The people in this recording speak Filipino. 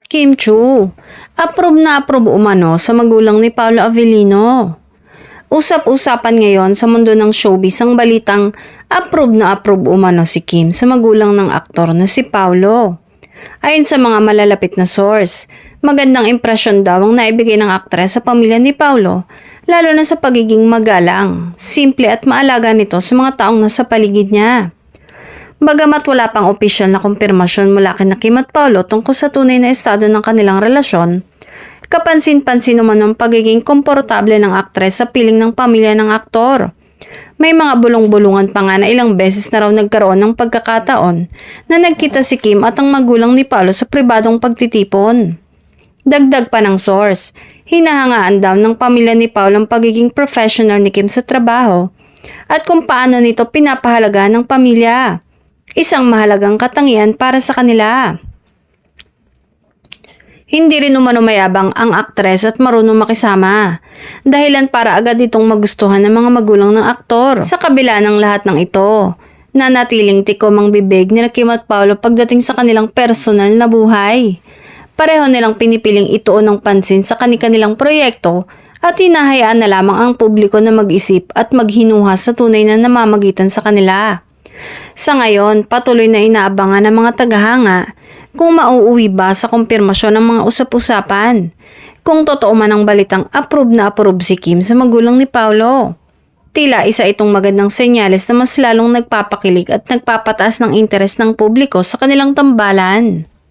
Kim Chu, approve na approve umano sa magulang ni Paolo Avellino. Usap-usapan ngayon sa mundo ng showbiz ang balitang approve na approve umano si Kim sa magulang ng aktor na si Paolo. Ayon sa mga malalapit na source, magandang impresyon daw ang naibigay ng aktres sa pamilya ni Paolo, lalo na sa pagiging magalang, simple at maalaga nito sa mga taong nasa paligid niya. Bagamat wala pang opisyal na kumpirmasyon mula kina Kim at Paolo tungkol sa tunay na estado ng kanilang relasyon, kapansin-pansin naman ang pagiging komportable ng aktres sa piling ng pamilya ng aktor. May mga bulong-bulungan pa nga na ilang beses na raw nagkaroon ng pagkakataon na nagkita si Kim at ang magulang ni Paolo sa pribadong pagtitipon. Dagdag pa ng source, hinahangaan daw ng pamilya ni Paolo ang pagiging professional ni Kim sa trabaho at kung paano nito pinapahalaga ng pamilya. Isang mahalagang katangian para sa kanila. Hindi rin umano mayabang ang aktres at marunong makisama. Dahilan para agad itong magustuhan ng mga magulang ng aktor. Sa kabila ng lahat ng ito, nanatiling tikom ang bibig ni Kim at Paolo pagdating sa kanilang personal na buhay. Pareho nilang pinipiling ituon ng pansin sa kanilang proyekto at hinahayaan na lamang ang publiko na mag-isip at maghinuha sa tunay na namamagitan sa kanila. Sa ngayon, patuloy na inaabangan ng mga tagahanga kung mauuwi ba sa kumpirmasyon ng mga usap-usapan. Kung totoo man ang balitang approve na approve si Kim sa magulang ni Paolo. Tila isa itong magandang senyales na mas lalong nagpapakilig at nagpapataas ng interes ng publiko sa kanilang tambalan.